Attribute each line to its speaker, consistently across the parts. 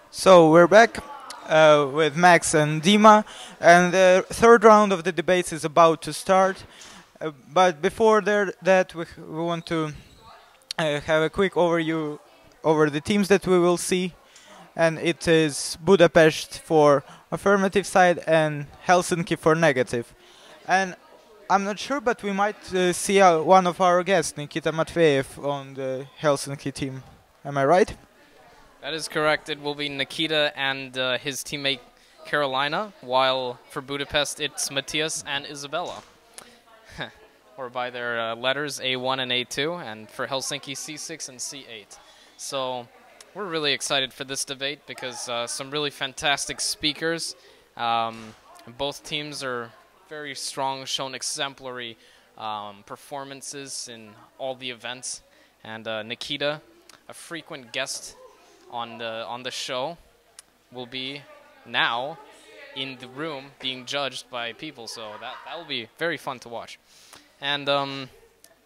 Speaker 1: So we're back with Max and Dima, and the third round of the debates is about to start. But before that, we want to have a quick overview over the teams that we will see, and it is Budapest for affirmative side and Helsinki for negative. And I'm not sure, but we might see one of our guests, Nikita Matveyev, on the Helsinki team. Am I right?
Speaker 2: That is correct. It will be Nikita and his teammate Carolina, while for Budapest it's Matthias and Isabella. Or by their letters A1 and A2, and for Helsinki C6 and C8. So we're really excited for this debate because some really fantastic speakers. Both teams are very strong, shown exemplary performances in all the events. And Nikita, a frequent guest on the show, will be now in the room being judged by people, so that will be very fun to watch. And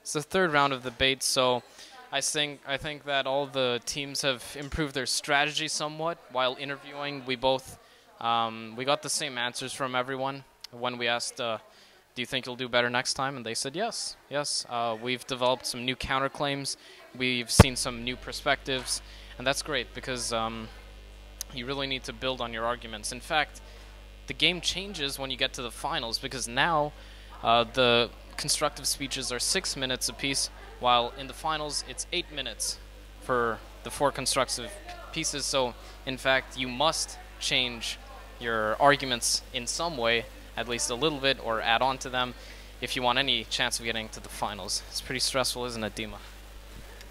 Speaker 2: it's the third round of the debate, so I think that all the teams have improved their strategy somewhat while interviewing. We both we got the same answers from everyone when we asked, do you think you'll do better next time? And they said yes. We've developed some new counterclaims. We've seen some new perspectives. And that's great because you really need to build on your arguments. In fact, the game changes when you get to the finals because now the constructive speeches are 6 minutes apiece, while in the finals it's 8 minutes for the 4 constructive pieces. So, in fact, you must change your arguments in some way, at least a little bit, or add on to them if you want any chance of getting to the finals. It's pretty stressful, isn't it, Dima?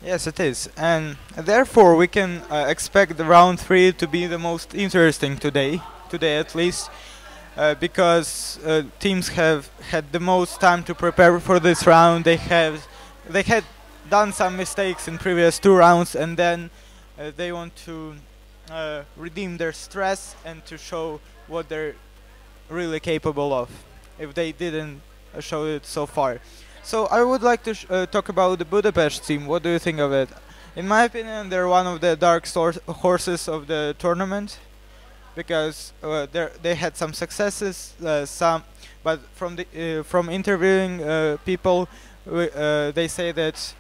Speaker 1: Yes, it is, and therefore we can expect the round 3 to be the most interesting today at least, because teams have had the most time to prepare for this round. They had done some mistakes in previous 2 rounds, and then they want to redeem their stress and to show what they're really capable of, if they didn't show it so far. So I would like to talk about the Budapest team. What do you think of it? In my opinion, they're one of the dark horses of the tournament because they had some successes, but from interviewing people, they say that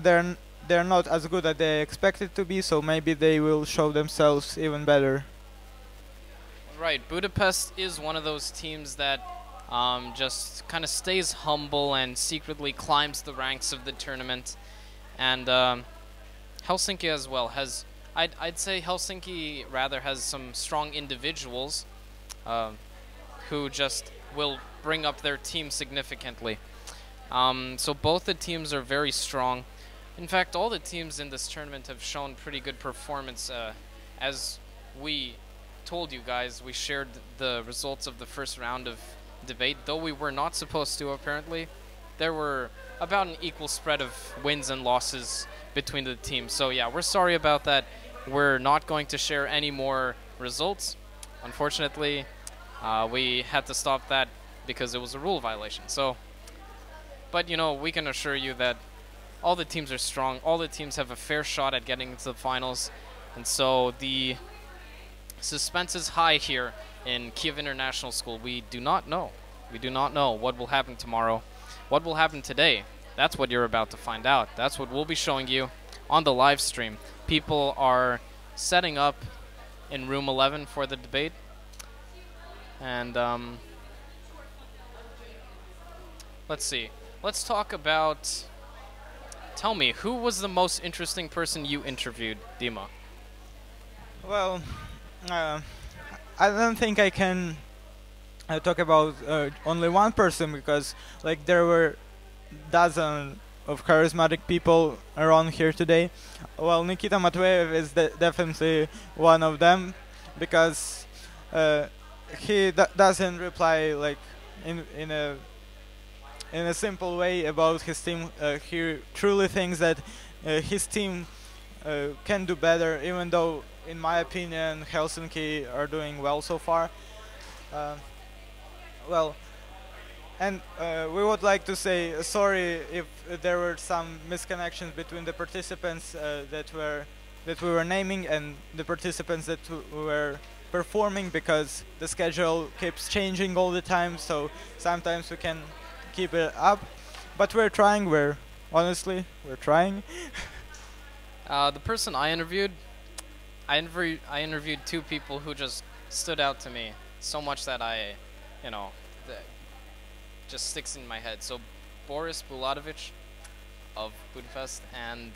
Speaker 1: they're not as good as they expected to be. So maybe they will show themselves even better.
Speaker 2: Right, Budapest is one of those teams that just kind of stays humble and secretly climbs the ranks of the tournament. And Helsinki as well has, I'd say Helsinki rather has some strong individuals who just will bring up their team significantly. So both the teams are very strong. In fact, all the teams in this tournament have shown pretty good performance. As we told you guys, we shared the results of the first round of debate, though we were not supposed to apparently. There were about an equal spread of wins and losses between the teams. So yeah, we're sorry about that. We're not going to share any more results. Unfortunately, we had to stop that because it was a rule violation. So, but you know, we can assure you that all the teams are strong. All the teams have a fair shot at getting into the finals. And so the suspense is high here in Kyiv International School. We do not know. We do not know what will happen tomorrow. What will happen today? That's what you're about to find out. That's what we'll be showing you on the live stream. People are setting up in room 11 for the debate. And let's see. Let's talk about... Tell me, who was the most interesting person you interviewed, Dima?
Speaker 1: Well, uh, I don't think I can talk about only one person because like there were dozen of charismatic people around here today. Well, Nikita Matveyev is definitely one of them because uh, he doesn't reply like in a simple way about his team. He truly thinks that his team can do better, even though, in my opinion, Helsinki are doing well so far. Uh, well, and we would like to say sorry if there were some misconnections between the participants that we were naming and the participants that were performing because the schedule keeps changing all the time. So sometimes we can keep it up, but we're trying. We're trying.
Speaker 2: The person I interviewed, I interviewed two people who just stood out to me so much that you know, just sticks in my head. So Boris Bulatovic of Budapest and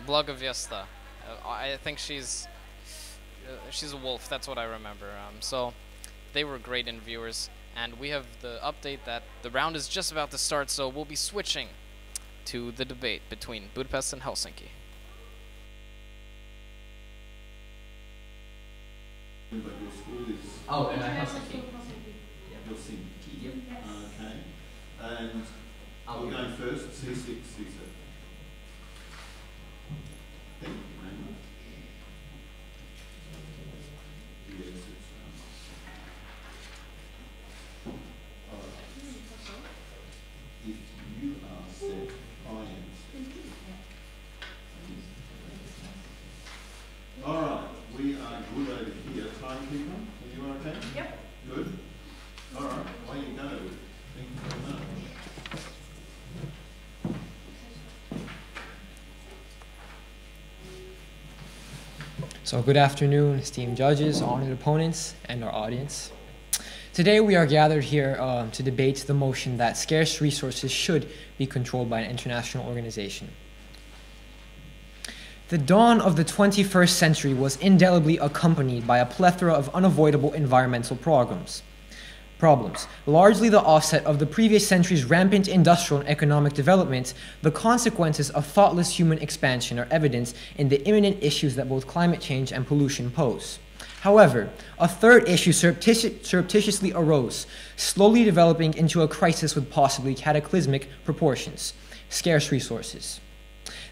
Speaker 2: Blagoviesta. I think she's a wolf. That's what I remember. So they were great interviewers, and we have the update that the round is just about to start. So we'll be switching to the debate between Budapest and Helsinki.
Speaker 3: But your school is
Speaker 2: Oh, Helsinki.
Speaker 3: Helsinki.
Speaker 2: Yep.
Speaker 3: Okay. And we're going first, C6, C7. Thank you very much. Yes, it's all right. If you are set, I am set. All right, we are good over here. Timekeeper, are you okay?
Speaker 4: Yep.
Speaker 3: Good. All right, away you go. Thank you very much.
Speaker 5: So good afternoon, esteemed judges, honored opponents, and our audience. Today we are gathered here to debate the motion that scarce resources should be controlled by an international organization. The dawn of the 21st century was indelibly accompanied by a plethora of unavoidable environmental problems, largely the offset of the previous century's rampant industrial and economic development. The consequences of thoughtless human expansion are evident in the imminent issues that both climate change and pollution pose. However, a third issue surreptitiously arose, slowly developing into a crisis with possibly cataclysmic proportions: scarce resources.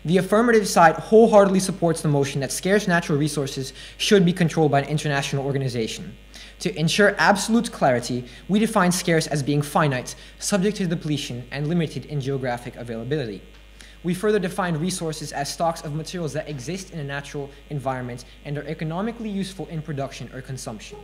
Speaker 5: The affirmative side wholeheartedly supports the motion that scarce natural resources should be controlled by an international organization. To ensure absolute clarity, we define scarce as being finite, subject to depletion, and limited in geographic availability. We further define resources as stocks of materials that exist in a natural environment and are economically useful in production or consumption.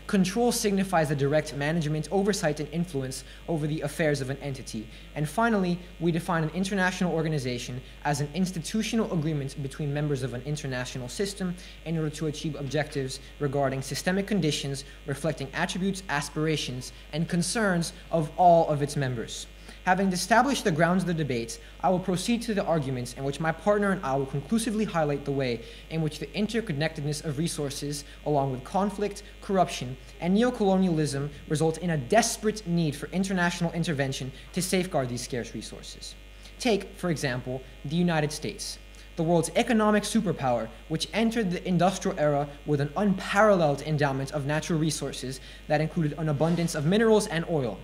Speaker 5: Control signifies the direct management, oversight, and influence over the affairs of an entity. And finally, we define an international organization as an institutional agreement between members of an international system in order to achieve objectives regarding systemic conditions reflecting attributes, aspirations, and concerns of all of its members. Having established the grounds of the debate, I will proceed to the arguments in which my partner and I will conclusively highlight the way in which the interconnectedness of resources, along with conflict, corruption, and neocolonialism, result in a desperate need for international intervention to safeguard these scarce resources. Take, for example, the United States, the world's economic superpower, which entered the industrial era with an unparalleled endowment of natural resources that included an abundance of minerals and oil.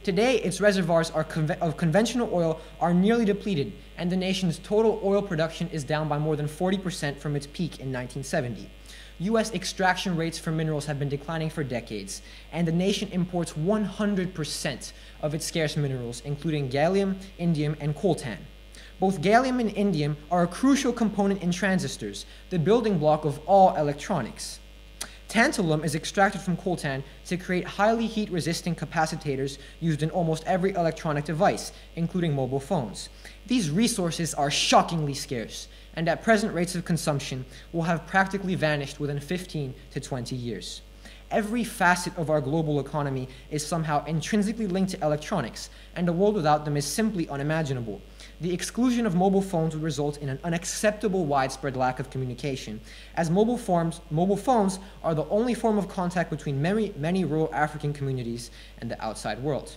Speaker 5: Today, its reservoirs of conventional oil are nearly depleted, and the nation's total oil production is down by more than 40% from its peak in 1970. U.S. extraction rates for minerals have been declining for decades, and the nation imports 100% of its scarce minerals, including gallium, indium, and coltan. Both gallium and indium are a crucial component in transistors, the building block of all electronics. Tantalum is extracted from coltan to create highly heat-resistant capacitors used in almost every electronic device, including mobile phones. These resources are shockingly scarce, and at present rates of consumption will have practically vanished within 15 to 20 years. Every facet of our global economy is somehow intrinsically linked to electronics, and a world without them is simply unimaginable. The exclusion of mobile phones would result in an unacceptable widespread lack of communication, as mobile phones are the only form of contact between many rural African communities and the outside world.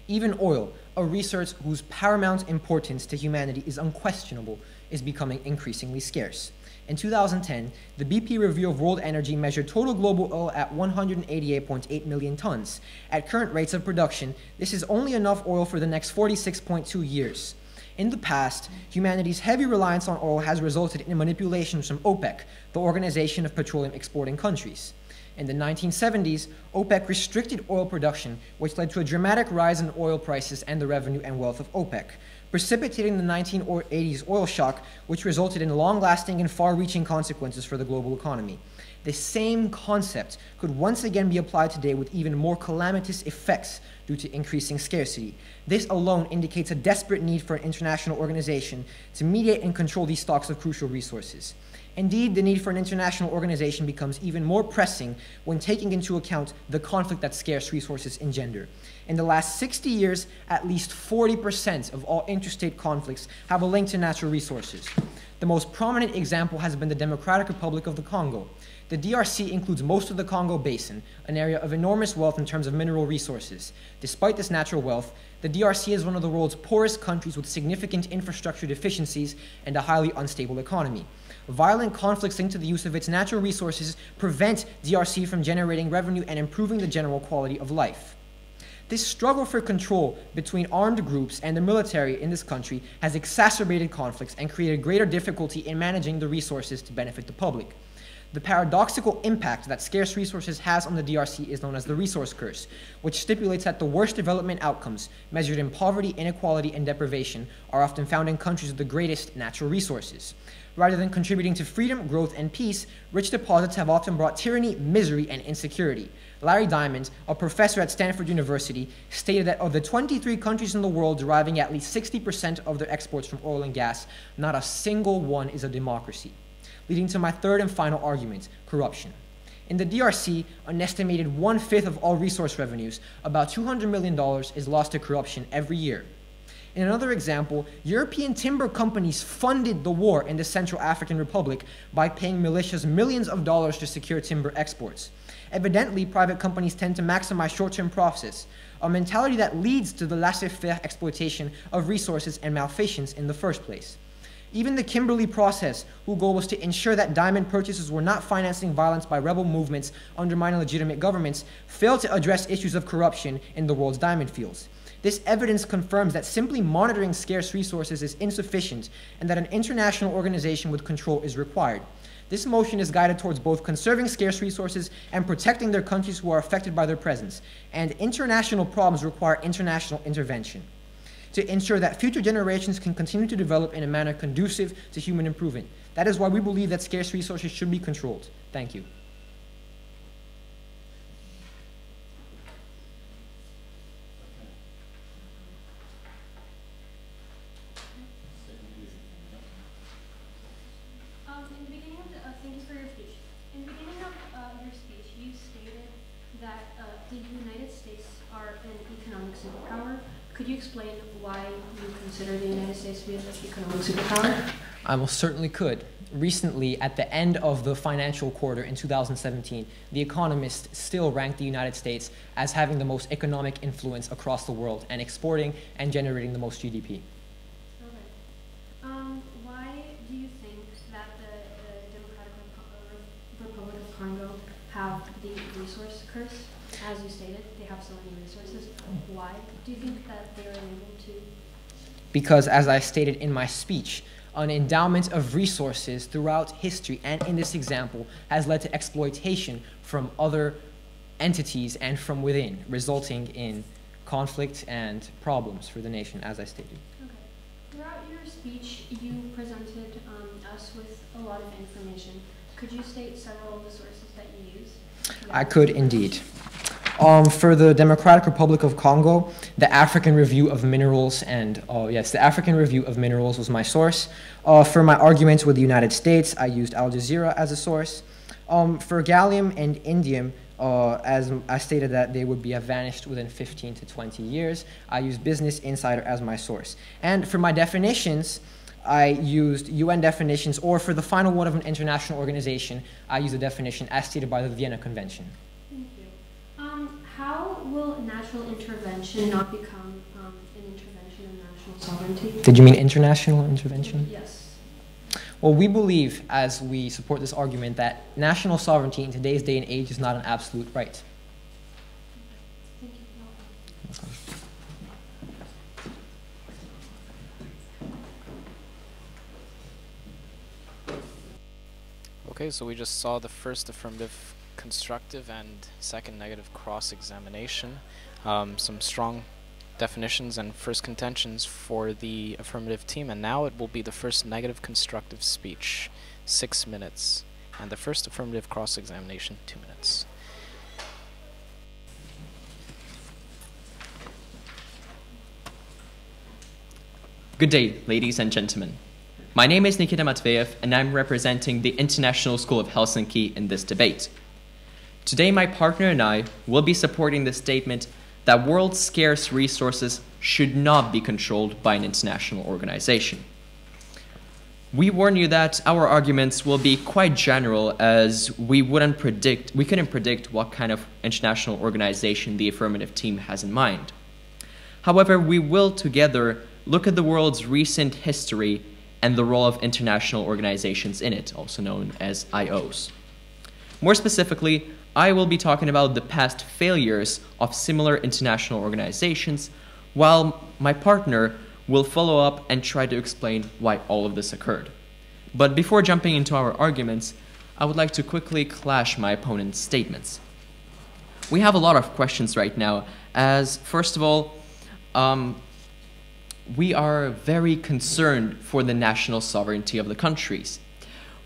Speaker 5: Even oil, a resource whose paramount importance to humanity is unquestionable, is becoming increasingly scarce. In 2010, the BP Review of World Energy measured total global oil at 188.8 million tons. At current rates of production, this is only enough oil for the next 46.2 years. In the past, humanity's heavy reliance on oil has resulted in manipulations from OPEC, the Organization of Petroleum Exporting Countries. In the 1970s, OPEC restricted oil production, which led to a dramatic rise in oil prices and the revenue and wealth of OPEC, precipitating the 1980s oil shock, which resulted in long-lasting and far-reaching consequences for the global economy. The same concept could once again be applied today with even more calamitous effects due to increasing scarcity. This alone indicates a desperate need for an international organization to mediate and control these stocks of crucial resources. Indeed, the need for an international organization becomes even more pressing when taking into account the conflict that scarce resources engender. In the last 60 years, at least 40% of all interstate conflicts have a link to natural resources. The most prominent example has been the Democratic Republic of the Congo. The DRC includes most of the Congo Basin, an area of enormous wealth in terms of mineral resources. Despite this natural wealth, the DRC is one of the world's poorest countries with significant infrastructure deficiencies and a highly unstable economy. Violent conflicts linked to the use of its natural resources prevent DRC from generating revenue and improving the general quality of life. This struggle for control between armed groups and the military in this country has exacerbated conflicts and created greater difficulty in managing the resources to benefit the public. The paradoxical impact that scarce resources has on the DRC is known as the resource curse, which stipulates that the worst development outcomes, measured in poverty, inequality, and deprivation, are often found in countries with the greatest natural resources. Rather than contributing to freedom, growth, and peace, rich deposits have often brought tyranny, misery, and insecurity. Larry Diamond, a professor at Stanford University, stated that of the 23 countries in the world deriving at least 60% of their exports from oil and gas, not a single one is a democracy. Leading to my third and final argument, corruption. In the DRC, an estimated 1/5 of all resource revenues, about $200 million, is lost to corruption every year. In another example, European timber companies funded the war in the Central African Republic by paying militias millions of dollars to secure timber exports. Evidently, private companies tend to maximize short-term profits, a mentality that leads to the laissez-faire exploitation of resources and malfeasance in the first place. Even the Kimberley process, whose goal was to ensure that diamond purchases were not financing violence by rebel movements undermining legitimate governments, failed to address issues of corruption in the world's diamond fields. This evidence confirms that simply monitoring scarce resources is insufficient and that an international organization with control is required. This motion is guided towards both conserving scarce resources and protecting their countries who are affected by their presence, and international problems require international intervention to ensure that future generations can continue to develop in a manner conducive to human improvement. That is why we believe that scarce resources should be controlled. Thank you.
Speaker 4: Thank you for your speech. In the beginning of your speech, you stated that the United States are an economic superpower. Could you explain why you consider the United States to be an economic superpower?
Speaker 5: I most certainly could. Recently, at the end of the financial quarter in 2017, The Economist still ranked the United States as having the most economic influence across the world and exporting and generating the most GDP.
Speaker 4: Why do you think that the Democratic Republic of Congo have the resource curse? As you stated, they have so many resources. Why do you think that they are able to?
Speaker 5: Because, as I stated in my speech, an endowment of resources throughout history, and in this example, has led to exploitation from other entities and from within, resulting in conflict and problems for the nation, as I stated.
Speaker 4: Okay. Throughout your speech, you presented us with a lot of information. Could you state several of the sources that you use?
Speaker 5: I could indeed. For the Democratic Republic of Congo, the African Review of Minerals, and yes, the African Review of Minerals was my source. For my arguments with the United States, I used Al Jazeera as a source. For gallium and indium, as I stated that they would have vanished within 15 to 20 years. I used Business Insider as my source. And for my definitions, I used UN definitions, or for the final one of an international organization, I used a definition as stated by the Vienna Convention.
Speaker 4: Thank you. How will natural intervention not become an intervention in national sovereignty?
Speaker 5: Did you mean international intervention?
Speaker 4: Yes.
Speaker 5: Well, we believe, as we support this argument, that national sovereignty in today's day and age is not an absolute right.
Speaker 4: Thank you.
Speaker 2: Okay, so we just saw the first affirmative constructive and second negative cross-examination. Some strong definitions and first contentions for the affirmative team, and now it will be the first negative constructive speech, 6 minutes, and the first affirmative cross-examination, 2 minutes.
Speaker 6: Good day, ladies and gentlemen. My name is Nikita Matveyev, and I'm representing the International School of Helsinki in this debate. Today, my partner and I will be supporting the statement that world's scarce resources should not be controlled by an international organization. We warn you that our arguments will be quite general, as we couldn't predict what kind of international organization the affirmative team has in mind. However, we will together look at the world's recent history and the role of international organizations in it, also known as IOs. More specifically, I will be talking about the past failures of similar international organizations, while my partner will follow up and try to explain why all of this occurred. But before jumping into our arguments, I would like to quickly clash my opponent's statements. We have a lot of questions right now, as first of all, we are very concerned for the national sovereignty of the countries.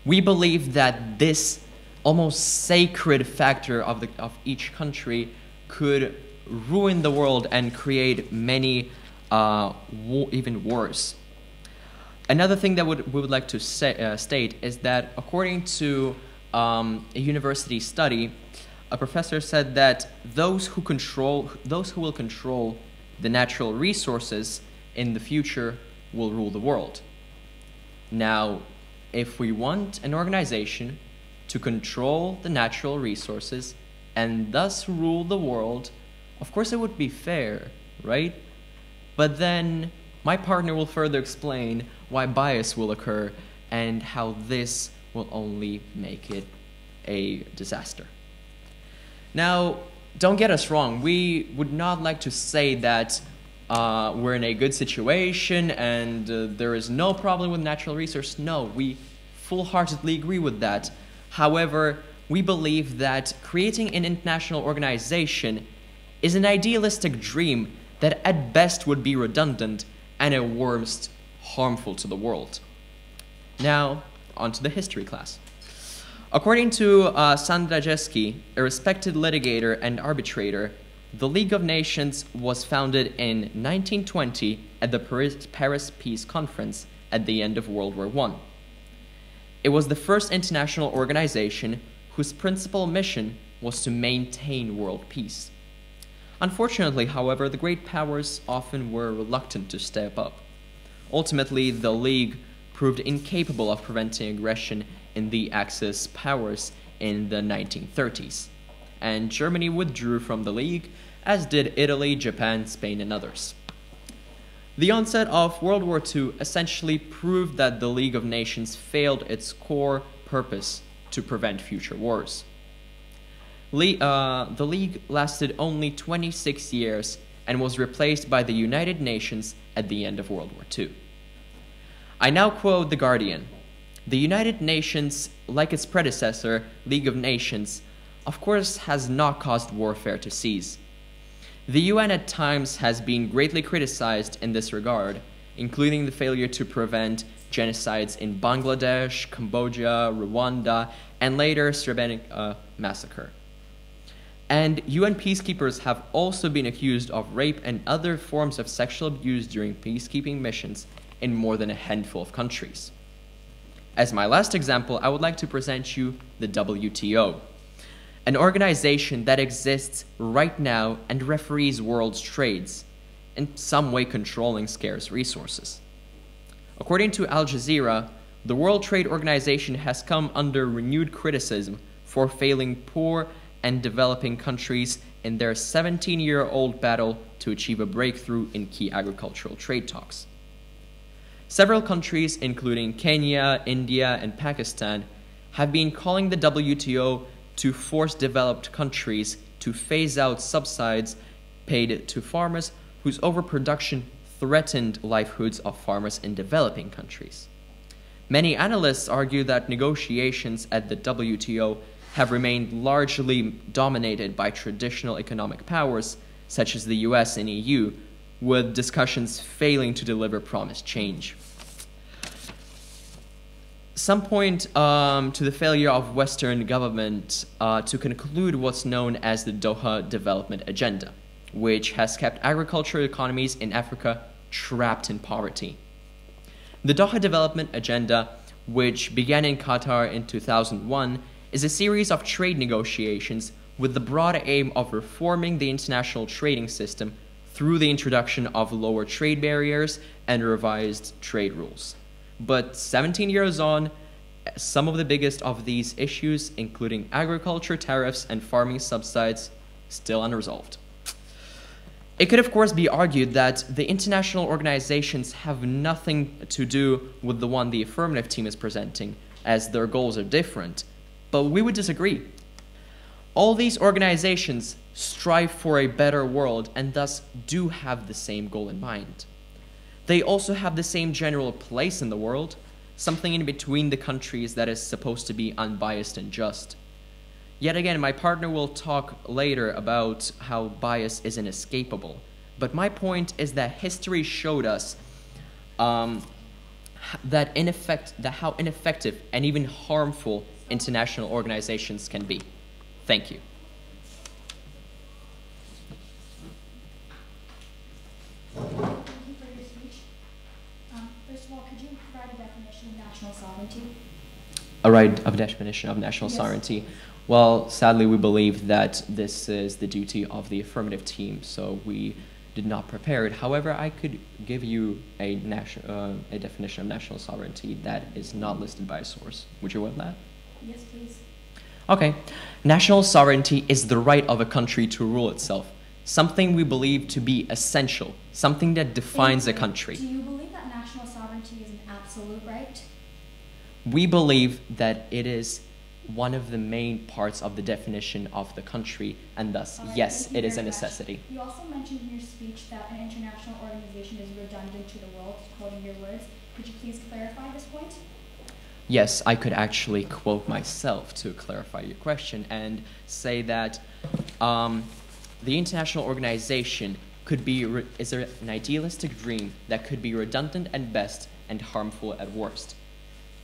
Speaker 6: We believe that this almost sacred factor of each country could ruin the world and create many even worse. Another thing that we would like to state is that according to a university study, a professor said that those who will control the natural resources in the future will rule the world. Now, if we want an organization to control the natural resources and thus rule the world, of course it would be fair, right? But then my partner will further explain why bias will occur and how this will only make it a disaster. Now, don't get us wrong, we would not like to say that we're in a good situation and there is no problem with natural resources. No, we full-heartedly agree with that. However, we believe that creating an international organization is an idealistic dream that at best would be redundant and at worst harmful to the world. Now, on to the history class. According to Sandra Jeski, a respected litigator and arbitrator, the League of Nations was founded in 1920 at the Paris Peace Conference at the end of World War I. It was the first international organization whose principal mission was to maintain world peace. Unfortunately, however, the great powers often were reluctant to step up. Ultimately, the League proved incapable of preventing aggression in the Axis powers in the 1930s, and Germany withdrew from the League, as did Italy, Japan, Spain, and others. The onset of World War II essentially proved that the League of Nations failed its core purpose to prevent future wars. The League lasted only 26 years and was replaced by the United Nations at the end of World War II. I now quote The Guardian. The United Nations, like its predecessor, League of Nations, of course has not caused warfare to cease. The UN at times has been greatly criticized in this regard, including the failure to prevent genocides in Bangladesh, Cambodia, Rwanda, and later Srebrenica massacre. And UN peacekeepers have also been accused of rape and other forms of sexual abuse during peacekeeping missions in more than a handful of countries. As my last example, I would like to present you the WTO. an organization that exists right now and referees world's trades, in some way controlling scarce resources. According to Al Jazeera, the World Trade Organization has come under renewed criticism for failing poor and developing countries in their 17-year-old battle to achieve a breakthrough in key agricultural trade talks. Several countries, including Kenya, India, and Pakistan, have been calling the WTO to force developed countries to phase out subsidies paid to farmers whose overproduction threatened livelihoods of farmers in developing countries. Many analysts argue that negotiations at the WTO have remained largely dominated by traditional economic powers, such as the US and EU, with discussions failing to deliver promised change. Some point to the failure of Western government to conclude what's known as the Doha Development Agenda, which has kept agricultural economies in Africa trapped in poverty. The Doha Development Agenda, which began in Qatar in 2001, is a series of trade negotiations with the broad aim of reforming the international trading system through the introduction of lower trade barriers and revised trade rules. But 17 years on, some of the biggest of these issues, including agriculture tariffs and farming subsidies, still unresolved. It could, of course, be argued that the international organizations have nothing to do with the one the affirmative team is presenting, as their goals are different, but we would disagree. All these organizations strive for a better world and thus do have the same goal in mind. They also have the same general place in the world, something in between the countries that is supposed to be unbiased and just. Yet again, my partner will talk later about how bias is inescapable, but my point is that history showed us how ineffective and even harmful international organizations can be. Thank you.
Speaker 7: Thank you for your speech. First of all, could you provide a definition of national sovereignty?
Speaker 6: A definition of national sovereignty. Well, sadly, we believe that this is the duty of the affirmative team, so we did not prepare it. However, I could give you a definition of national sovereignty that is not listed by a source. Would you want that?
Speaker 7: Yes, please.
Speaker 6: Okay. National sovereignty is the right of a country to rule itself, something we believe to be essential, something that defines a country.
Speaker 7: Do you believe that national sovereignty is an absolute right?
Speaker 6: We believe that it is one of the main parts of the definition of the country, and thus, yes, it is a necessity.
Speaker 7: You also mentioned in your speech that an international organization is redundant to the world, quoting your words. Could you please clarify this point?
Speaker 6: Yes, I could actually quote myself to clarify your question and say that the international organization could be is an idealistic dream that could be redundant at best and harmful at worst.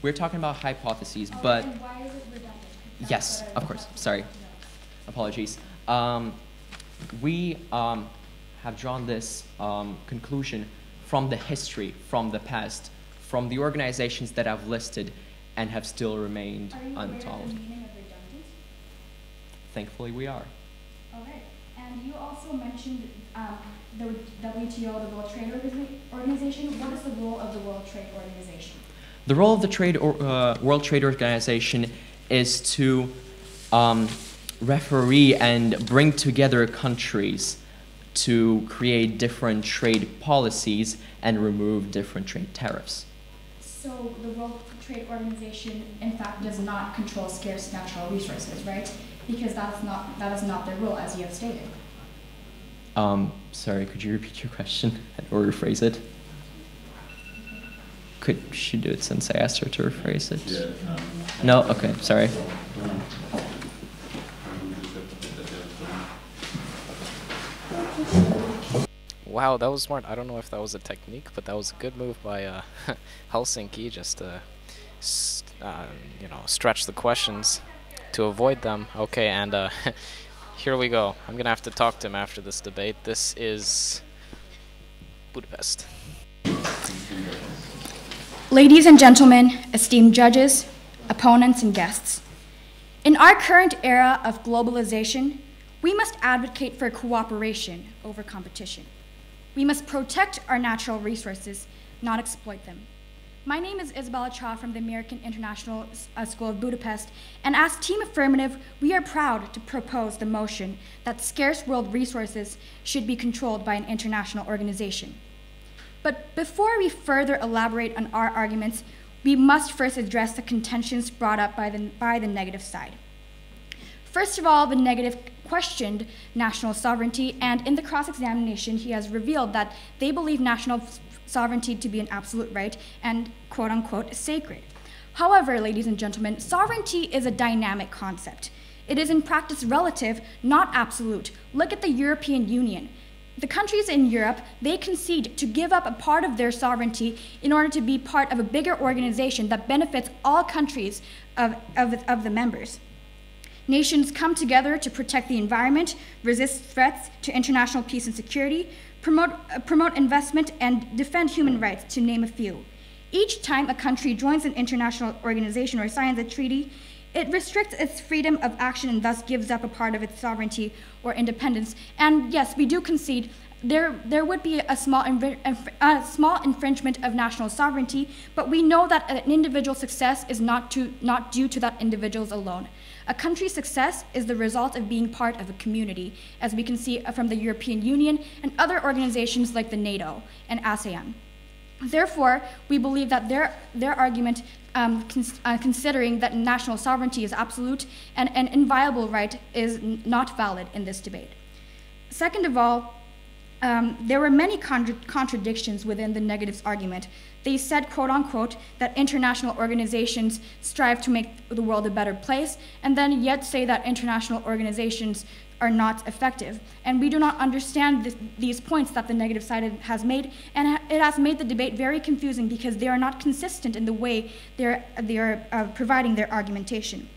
Speaker 6: We're talking about hypotheses, but
Speaker 7: and why is it redundant?
Speaker 6: yes, of course. Sorry, apologies. We have drawn this conclusion from the history, from the past, from the organizations that I've listed and have still remained untold.
Speaker 7: Are you aware of the meaning of redundant?
Speaker 6: Thankfully, we are.
Speaker 7: All right. And you also mentioned the WTO, the World Trade Organization. What is the role of the World Trade Organization?
Speaker 6: The role of the World Trade Organization is to referee and bring together countries to create different trade policies and remove different trade tariffs.
Speaker 7: So the World Trade Organization, in fact, does not control scarce natural resources, right? Because that is not their role, as you have stated.
Speaker 6: Sorry, could you repeat your question or rephrase it? Could she do it since I asked her to rephrase it?
Speaker 3: Yeah.
Speaker 6: No? Okay, sorry.
Speaker 2: Wow, that was smart. I don't know if that was a technique, but that was a good move by Helsinki, just to stretch the questions to avoid them. Okay, and here we go. I'm gonna have to talk to him after this debate. This is Budapest.
Speaker 7: Ladies and gentlemen, esteemed judges, opponents, and guests. In our current era of globalization, we must advocate for cooperation over competition. We must protect our natural resources, not exploit them. My name is Isabella Cha from the American International School of Budapest, and as Team Affirmative, we are proud to propose the motion that scarce world resources should be controlled by an international organization. But before we further elaborate on our arguments, we must first address the contentions brought up by the negative side. First of all, the negative questioned national sovereignty, and in the cross-examination, he has revealed that they believe national sovereignty to be an absolute right and quote-unquote sacred. However, ladies and gentlemen, sovereignty is a dynamic concept. It is in practice relative, not absolute. Look at the European Union. The countries in Europe, they concede to give up a part of their sovereignty in order to be part of a bigger organization that benefits all countries of the members. Nations come together to protect the environment, resist threats to international peace and security, promote investment, and defend human rights, to name a few. Each time a country joins an international organization or signs a treaty, it restricts its freedom of action and thus gives up a part of its sovereignty or independence. And yes, we do concede there would be a small infringement of national sovereignty, but we know that an individual's success is not due to that individual's alone. A country's success is the result of being part of a community, as we can see from the European Union and other organizations like the NATO and ASEAN. Therefore, we believe that their argument, considering that national sovereignty is absolute and an inviolable right, is not valid in this debate. Second of all, there were many contradictions within the negative's argument. They said, quote unquote, that international organizations strive to make the world a better place, and then yet say that international organizations are not effective. And we do not understand these points that the negative side has made, and it has made the debate very confusing because they are not consistent in the way they are providing their argumentation.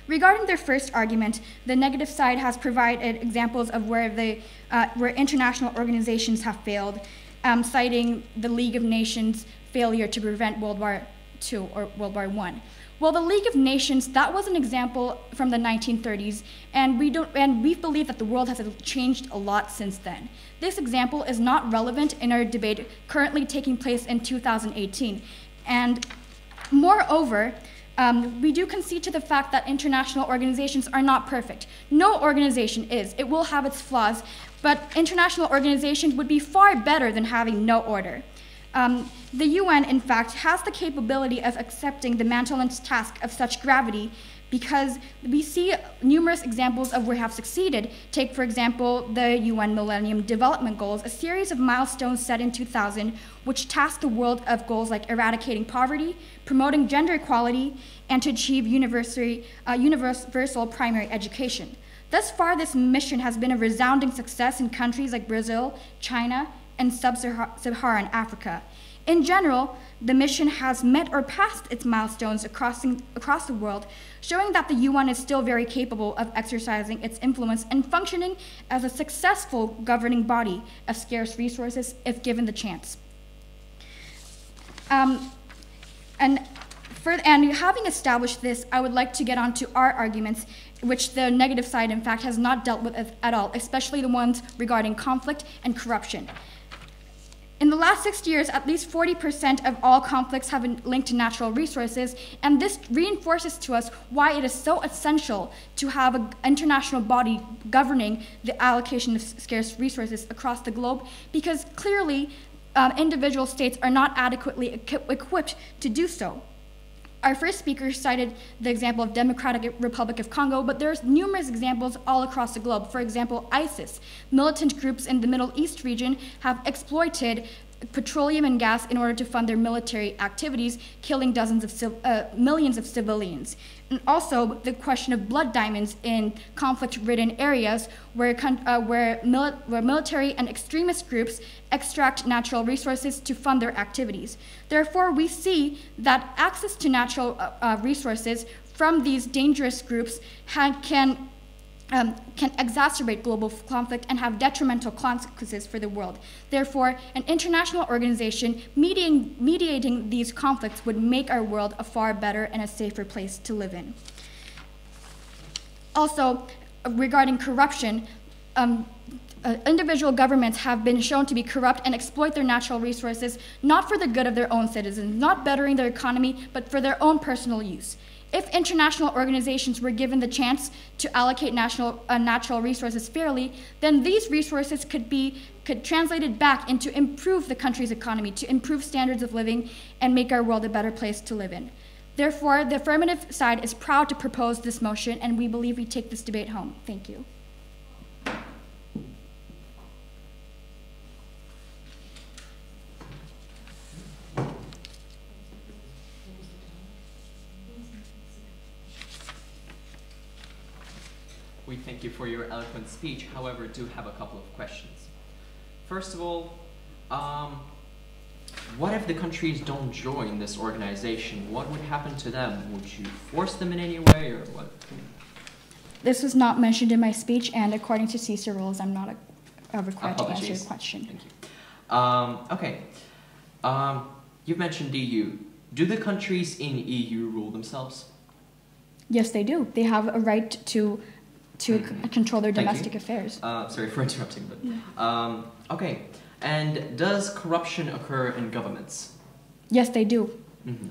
Speaker 7: Regarding their first argument, the negative side has provided examples of where international organizations have failed, citing the League of Nations' failure to prevent World War II or World War I. Well, the League of Nations, that was an example from the 1930s, and we believe that the world has changed a lot since then. This example is not relevant in our debate currently taking place in 2018. And moreover, we do concede to the fact that international organizations are not perfect. No organization is. It will have its flaws, but international organizations would be far better than having no order. The UN, in fact, has the capability of accepting the mantle and task of such gravity because we see numerous examples of where have succeeded. Take, for example, the UN Millennium Development Goals, a series of milestones set in 2000, which tasked the world of goals like eradicating poverty, promoting gender equality, and to achieve universal primary education. Thus far, this mission has been a resounding success in countries like Brazil, China, and sub-Saharan Africa. In general, the mission has met or passed its milestones across the world, showing that the UN is still very capable of exercising its influence and functioning as a successful governing body of scarce resources if given the chance. And having established this, I would like to get on to our arguments, which the negative side, in fact, has not dealt with at all, especially the ones regarding conflict and corruption. In the last 60 years, at least 40% of all conflicts have been linked to natural resources, and this reinforces to us why it is so essential to have an international body governing the allocation of scarce resources across the globe, because clearly individual states are not adequately equipped to do so. Our first speaker cited the example of Democratic Republic of Congo, but there's numerous examples all across the globe. For example, ISIS. Militant groups in the Middle East region have exploited petroleum and gas in order to fund their military activities, killing millions of civilians. And also the question of blood diamonds in conflict-ridden areas where military and extremist groups extract natural resources to fund their activities. Therefore, we see that access to natural resources from these dangerous groups can exacerbate global conflict and have detrimental consequences for the world. Therefore, an international organization mediating these conflicts would make our world a far better and a safer place to live in. Also, regarding corruption, individual governments have been shown to be corrupt and exploit their natural resources, not for the good of their own citizens, not bettering their economy, but for their own personal use. If international organizations were given the chance to allocate natural resources fairly, then these resources could translated back into improve the country's economy, to improve standards of living and make our world a better place to live in. Therefore, the affirmative side is proud to propose this motion, and we believe we take this debate home. Thank you.
Speaker 6: We thank you for your eloquent speech, however, do have a couple of questions. First of all, what if the countries don't join this organization? What would happen to them? Would you force them in any way, or what?
Speaker 7: This was not mentioned in my speech, and according to CISA rules, I'm not required to answer your question.
Speaker 6: Thank you. Okay. You've mentioned EU. Do the countries in EU rule themselves?
Speaker 7: Yes, they do. They have a right to control their domestic affairs.
Speaker 6: Sorry for interrupting, but okay. And does corruption occur in governments?
Speaker 7: Yes, they do.
Speaker 6: Mm-hmm.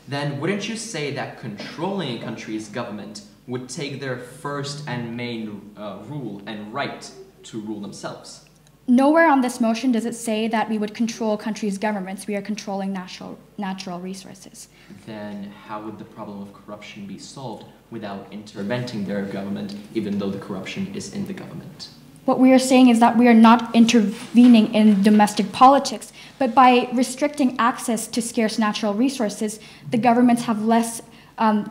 Speaker 6: Then wouldn't you say that controlling a country's government would take their first and main rule and right to rule themselves?
Speaker 7: Nowhere on this motion does it say that we would control countries' governments. We are controlling natural resources.
Speaker 6: Then how would the problem of corruption be solved without interventing their government, even though the corruption is in the government?
Speaker 7: What we are saying is that we are not intervening in domestic politics, but by restricting access to scarce natural resources, the governments have less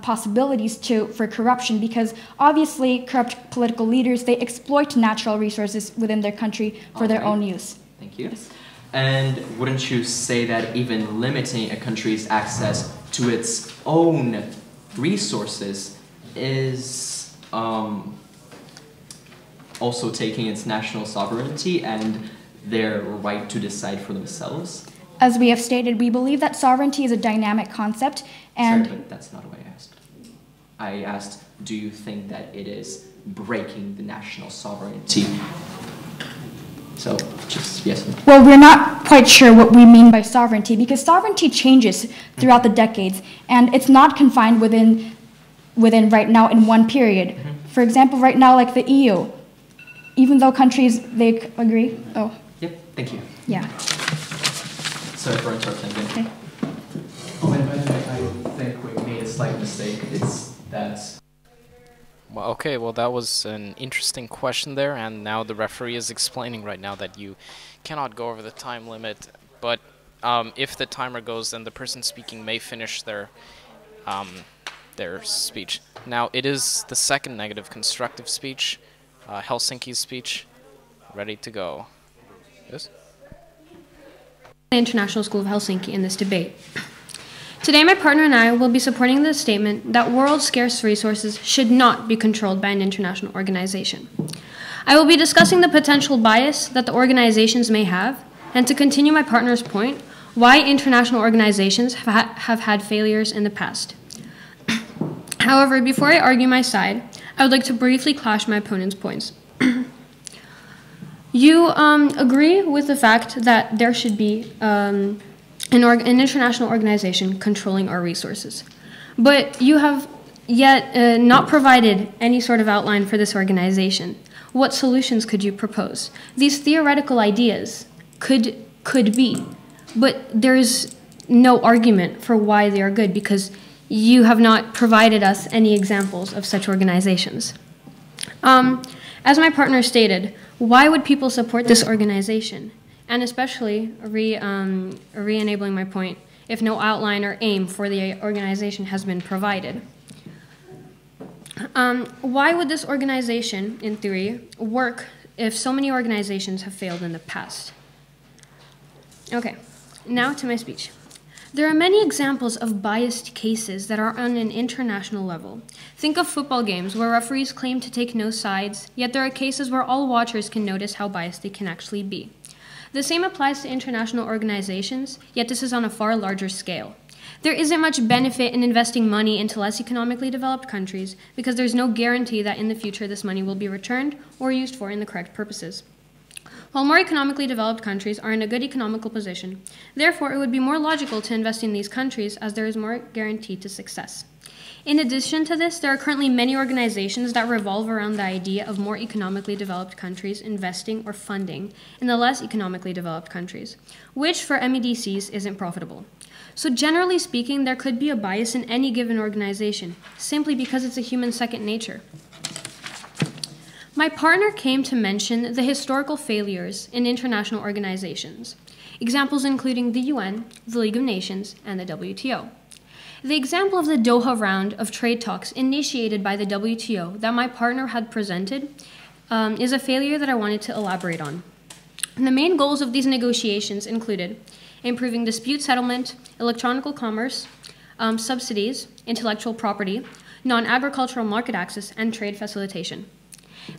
Speaker 7: possibilities for corruption, because obviously corrupt political leaders, they exploit natural resources within their country for their own use.
Speaker 6: Thank you.
Speaker 7: Yes.
Speaker 6: And wouldn't you say that even limiting a country's access to its own resources is also taking its national sovereignty and their right to decide for themselves?
Speaker 7: As we have stated, we believe that sovereignty is a dynamic concept, and...
Speaker 6: Sorry, but that's not what I asked. I asked, do you think that it is breaking the national sovereignty? So, just yes.
Speaker 7: Well, we're not quite sure what we mean by sovereignty, because sovereignty changes throughout the decades, and it's not confined within right now in one period. For example, right now, like the EU, even though countries, they agree? Oh.
Speaker 6: Yep, thank you.
Speaker 7: Yeah.
Speaker 6: Sorry for interrupting again.
Speaker 7: Okay.
Speaker 8: Oh, and by the way, I think we made a slight mistake. It's that...
Speaker 2: Well, okay, well that was an interesting question there, and now the referee is explaining right now that you cannot go over the time limit, but if the timer goes, then the person speaking may finish their speech. Now, it is the second negative constructive speech, Helsinki's speech, ready to go. Yes?
Speaker 9: The International School of Helsinki in this debate. Today, my partner and I will be supporting the statement that world scarce resources should not be controlled by an international organization. I will be discussing the potential bias that the organizations may have, and to continue my partner's point, why international organizations have had failures in the past. However, before I argue my side, I would like to briefly clash my opponent's points. You agree with the fact that there should be an international organization controlling our resources, but you have yet not provided any sort of outline for this organization. What solutions could you propose? These theoretical ideas could be, but there is no argument for why they are good, because you have not provided us any examples of such organizations. As my partner stated, why would people support this organization? And especially, re-enabling my point, if no outline or aim for the organization has been provided. Why would this organization, in theory, work if so many organizations have failed in the past? Okay, now to my speech. There are many examples of biased cases that are on an international level. Think of football games where referees claim to take no sides, yet there are cases where all watchers can notice how biased they can actually be. The same applies to international organizations, yet this is on a far larger scale. There isn't much benefit in investing money into less economically developed countries because there's no guarantee that in the future this money will be returned or used for in the correct purposes. While more economically developed countries are in a good economical position, therefore it would be more logical to invest in these countries as there is more guarantee to success. In addition to this, there are currently many organizations that revolve around the idea of more economically developed countries investing or funding in the less economically developed countries, which for MEDCs isn't profitable. So generally speaking, there could be a bias in any given organization, simply because it's a human second nature. My partner came to mention the historical failures in international organizations, examples including the UN, the League of Nations, and the WTO. The example of the Doha round of trade talks initiated by the WTO that my partner had presented is a failure that I wanted to elaborate on. And the main goals of these negotiations included improving dispute settlement, electronic commerce, subsidies, intellectual property, non-agricultural market access, and trade facilitation.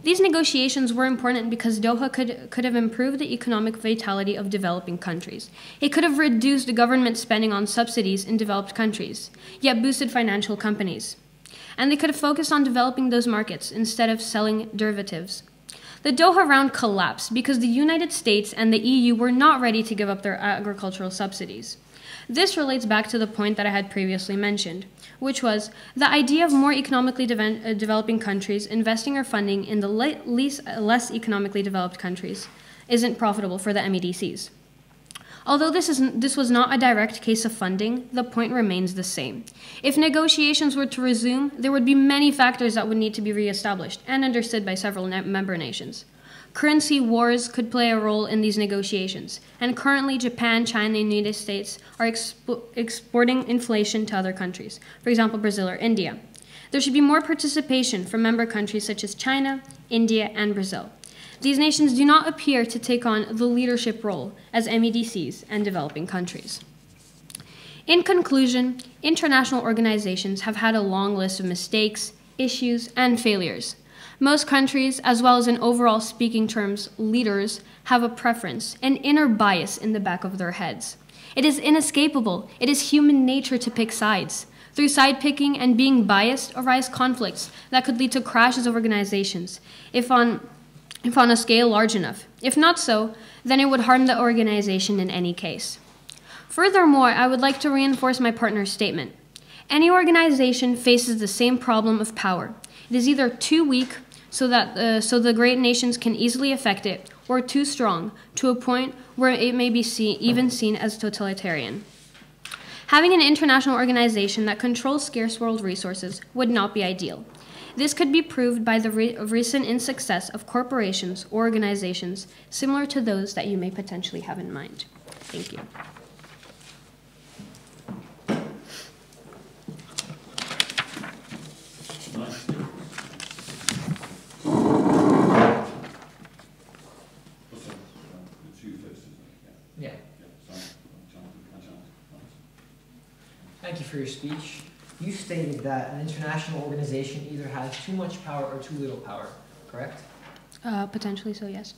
Speaker 9: These negotiations were important because Doha could have improved the economic vitality of developing countries. It could have reduced government spending on subsidies in developed countries, yet boosted financial companies. And they could have focused on developing those markets instead of selling derivatives. The Doha round collapsed because the United States and the EU were not ready to give up their agricultural subsidies. This relates back to the point that I had previously mentioned, which was the idea of more economically developing countries investing or funding in the less economically developed countries isn't profitable for the MEDCs. Although this was not a direct case of funding, the point remains the same. If negotiations were to resume, there would be many factors that would need to be reestablished and understood by several member nations. Currency wars could play a role in these negotiations, and currently Japan, China, and the United States are exporting inflation to other countries, for example, Brazil or India. There should be more participation from member countries such as China, India, and Brazil. These nations do not appear to take on the leadership role as MEDCs and developing countries. In conclusion, international organizations have had a long list of mistakes, issues, and failures. Most countries, as well as in overall speaking terms, leaders, have a preference, an inner bias in the back of their heads. It is inescapable. It is human nature to pick sides. Through side picking and being biased arise conflicts that could lead to crashes of organizations, if on a scale large enough. If not so, then it would harm the organization in any case. Furthermore, I would like to reinforce my partner's statement. Any organization faces the same problem of power. It is either too weak, so the great nations can easily affect it, or too strong, to a point where it may be even seen as totalitarian. Having an international organization that controls scarce world resources would not be ideal. This could be proved by the recent insuccess of corporations or organizations similar to those that you may potentially have in mind. Thank you.
Speaker 5: Thank you for your speech. You stated that an international organization either has too much power or too little power, correct?
Speaker 9: Potentially so, yes.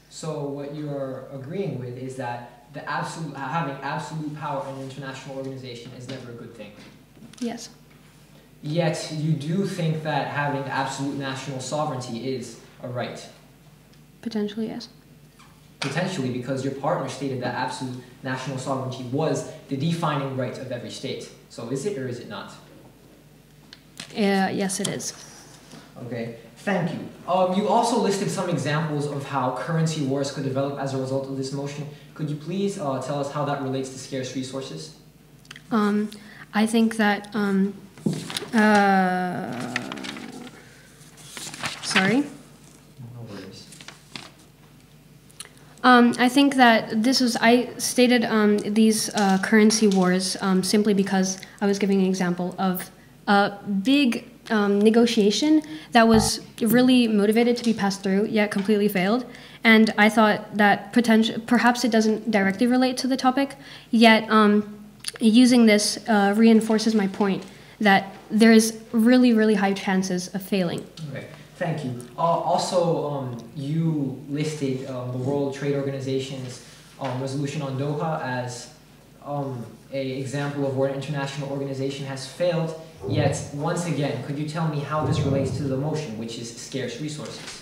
Speaker 5: So what you're agreeing with is that having absolute power in an international organization is never a good thing.
Speaker 9: Yes.
Speaker 5: Yet you do think that having absolute national sovereignty is a right.
Speaker 9: Potentially, yes.
Speaker 5: Potentially, because your partner stated that absolute national sovereignty was the defining right of every state. So is it or is it not?
Speaker 9: Yes, it is.
Speaker 5: Okay, thank you. You also listed some examples of how currency wars could develop as a result of this motion. Could you please tell us how that relates to scarce resources?
Speaker 9: I think that, sorry?
Speaker 5: No worries.
Speaker 9: I think that I stated these currency wars simply because I was giving an example of a big negotiation that was really motivated to be passed through, yet completely failed. And I thought that perhaps it doesn't directly relate to the topic, yet using this reinforces my point that there's really, really high chances of failing.
Speaker 5: Okay, thank you. Also, you listed the World Trade Organization's resolution on Doha as a example of where an international organization has failed. Yet, once again, could you tell me how this relates to the motion, which is scarce resources?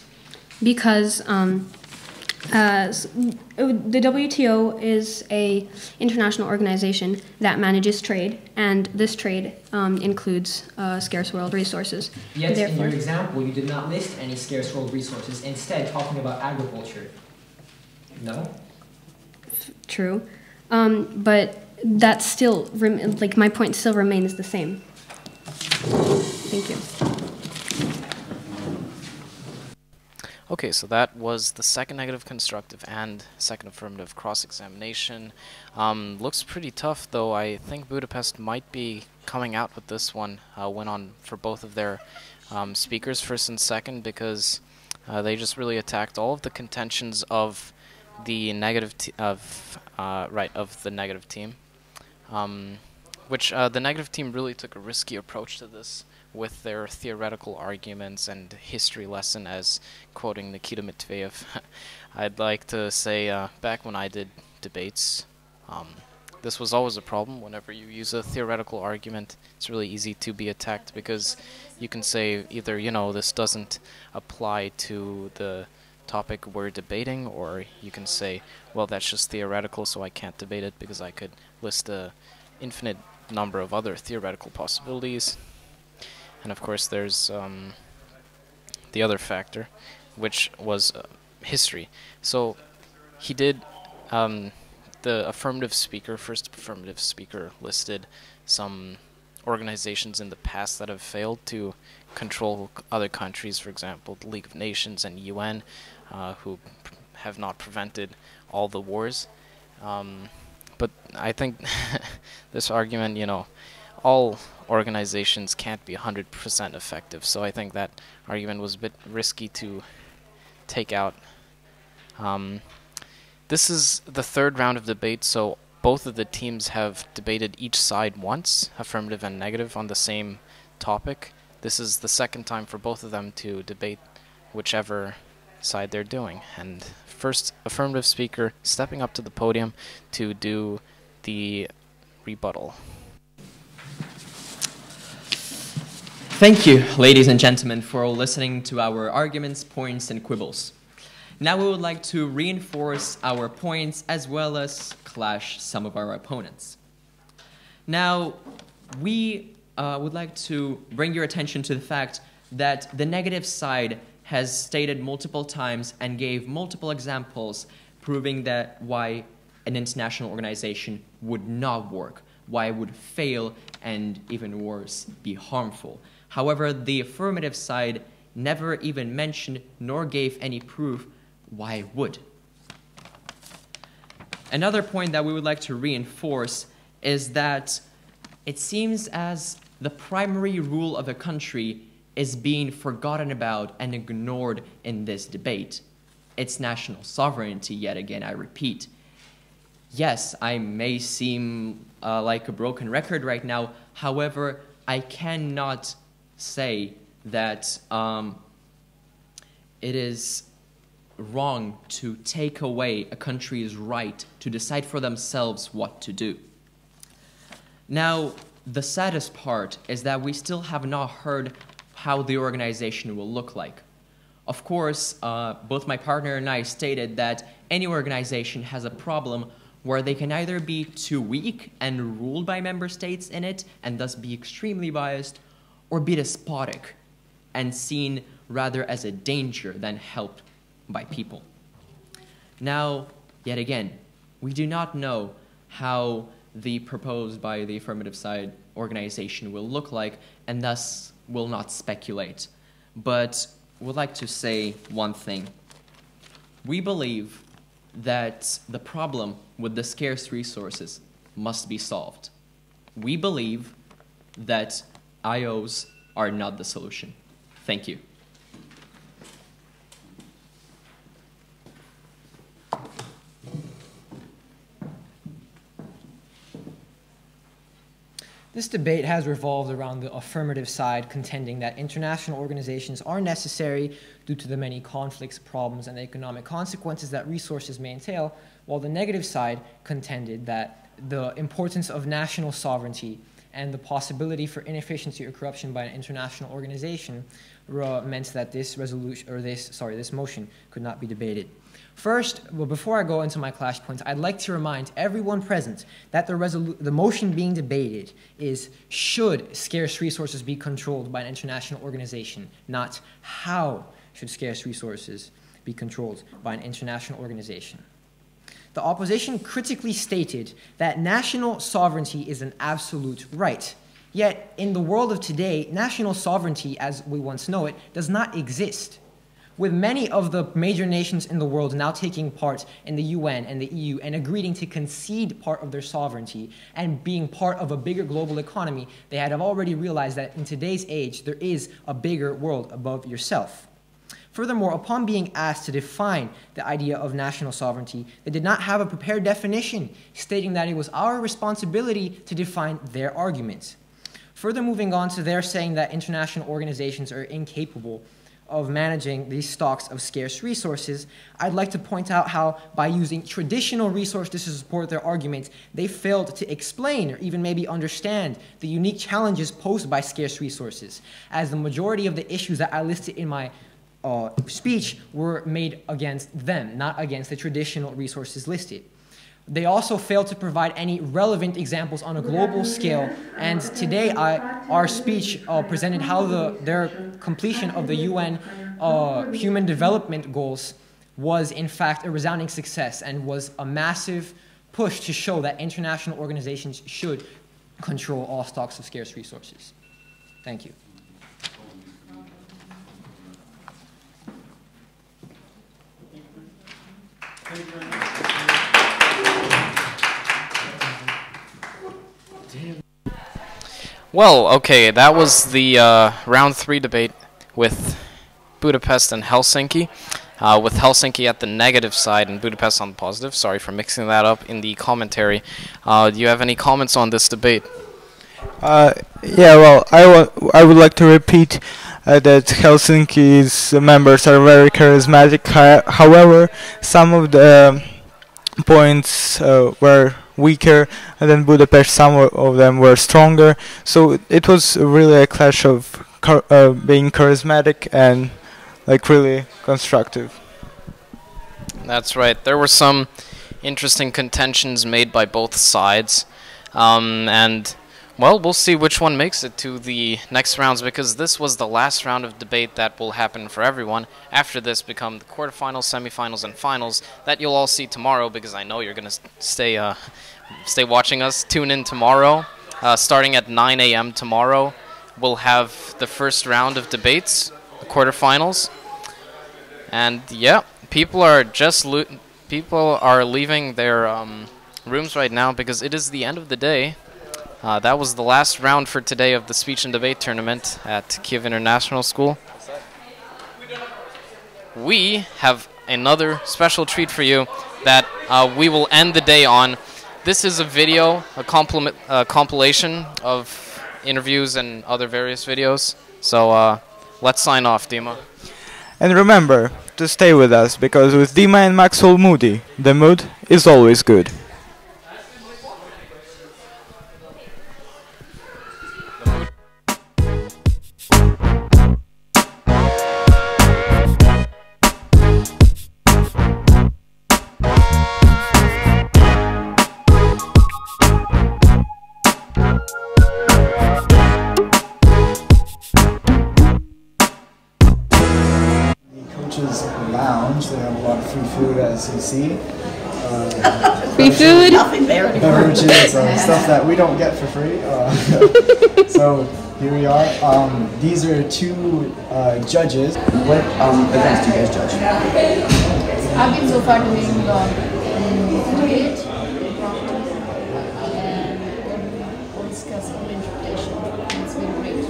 Speaker 9: Because the WTO is a international organization that manages trade, and this trade includes scarce world resources.
Speaker 5: Yet, in your example, you did not list any scarce world resources, instead talking about agriculture. No?
Speaker 9: True. But that's still, like, my point still remains the same. Thank you.
Speaker 2: Okay, so that was the second negative constructive and second affirmative cross-examination. Looks pretty tough, though. I think Budapest might be coming out with this one. Went on for both of their speakers, first and second, because they just really attacked all of the contentions of the negative of the negative team, which the negative team really took a risky approach to this with their theoretical arguments and history lesson, as quoting Nikita Matveyev. I'd like to say, back when I did debates, this was always a problem. Whenever you use a theoretical argument, it's really easy to be attacked, because you can say either, you know, this doesn't apply to the topic we're debating, or you can say, well, that's just theoretical, so I can't debate it, because I could list a infinite number of other theoretical possibilities. And of course there's the other factor, which was history. So he did, the affirmative speaker, first affirmative speaker, listed some organizations in the past that have failed to control other countries, for example, the League of Nations and UN, who have not prevented all the wars. But I think this argument, you know, all organizations can't be 100% effective, so I think that argument was a bit risky to take out. This is the third round of debate, so both of the teams have debated each side once, affirmative and negative, on the same topic. This is the second time for both of them to debate whichever side they're doing. And first affirmative speaker stepping up to the podium to do the rebuttal.
Speaker 6: Thank you, ladies and gentlemen, for listening to our arguments, points, and quibbles. Now we would like to reinforce our points as well as clash some of our opponents. Now, we would like to bring your attention to the fact that the negative side has stated multiple times and gave multiple examples proving that why an international organization would not work, why it would fail, and even worse, be harmful. However, the affirmative side never even mentioned nor gave any proof why it would. Another point that we would like to reinforce is that it seems as the primary rule of a country is being forgotten about and ignored in this debate. It's national sovereignty, yet again, I repeat. Yes, I may seem like a broken record right now. However, I cannot say that it is wrong to take away a country's right to decide for themselves what to do. Now, the saddest part is that we still have not heard how the organization will look like. Of course, both my partner and I stated that any organization has a problem where they can either be too weak and ruled by member states in it and thus be extremely biased, or be despotic and seen rather as a danger than helped by people. Now, yet again, we do not know how the proposed by the affirmative side organization will look like, and thus will not speculate. But would like to say one thing. We believe that the problem with the scarce resources must be solved. We believe that IOs are not the solution. Thank you.
Speaker 5: This debate has revolved around the affirmative side contending that international organizations are necessary due to the many conflicts, problems, and economic consequences that resources may entail, while the negative side contended that the importance of national sovereignty and the possibility for inefficiency or corruption by an international organization meant that this motion could not be debated. First, well, before I go into my clash points, I'd like to remind everyone present that the motion being debated is should scarce resources be controlled by an international organization, not how should scarce resources be controlled by an international organization. The opposition critically stated that national sovereignty is an absolute right. Yet, in the world of today, national sovereignty, as we once know it, does not exist. With many of the major nations in the world now taking part in the UN and the EU and agreeing to concede part of their sovereignty and being part of a bigger global economy, they had already realized that in today's age, there is a bigger world above yourself. Furthermore, upon being asked to define the idea of national sovereignty, they did not have a prepared definition, stating that it was our responsibility to define their arguments. Further moving on to their saying that international organizations are incapable of managing these stocks of scarce resources, I'd like to point out how, by using traditional resources to support their arguments, they failed to explain or even maybe understand the unique challenges posed by scarce resources, as the majority of the issues that I listed in my speech were made against them, not against the traditional resources listed. They also failed to provide any relevant examples on a global scale, and today our speech presented how their completion of the UN Human Development Goals was in fact a resounding success and was a massive push to show that international organizations should control all stocks of scarce resources. Thank you.
Speaker 3: Thank you very much.
Speaker 2: Well, okay, that was the round 3 debate with Budapest and Helsinki, with Helsinki at the negative side and Budapest on the positive. Sorry for mixing that up in the commentary. Do you have any comments on this debate?
Speaker 1: Yeah, well, I would like to repeat that Helsinki's members are very charismatic. However, some of the points were weaker than Budapest, some of them were stronger, so it was really a clash of being charismatic and like really constructive.
Speaker 2: That's right. There were some interesting contentions made by both sides, and well, we'll see which one makes it to the next rounds, because this was the last round of debate that will happen for everyone. After this become the quarterfinals, semifinals, and finals that you'll all see tomorrow, because I know you're going to stay watching us. Tune in tomorrow. Starting at 9 a.m. tomorrow, we'll have the first round of debates, the quarterfinals. And yeah, people are leaving their rooms right now because it is the end of the day. That was the last round for today of the speech and debate tournament at Kiev International School. We have another special treat for you that we will end the day on. This is a video, a compilation of interviews and other various videos. So let's sign off, Dima.
Speaker 1: And remember to stay with us, because with Dima and Maxwell Moody, the mood is always good.
Speaker 10: Lounge. They have a lot of free food, as you see.
Speaker 9: Free food?
Speaker 10: Beverages, stuff that we don't get for free. So here we are. These are two judges. What events do you guys judge?
Speaker 11: I've been so far doing debate, and we'll discuss interpretation. It's been great.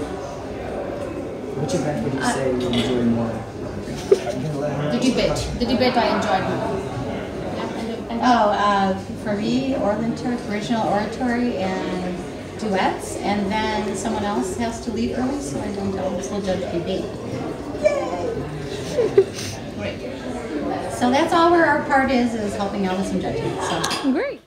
Speaker 10: Which event would you say you enjoy more?
Speaker 11: The debate I enjoyed more.
Speaker 12: For me, original oratory and duets, and then someone else has to leave early, so I don't also judge debate. Yay! Great. So that's all where our part is helping out with some judging. So
Speaker 9: Great.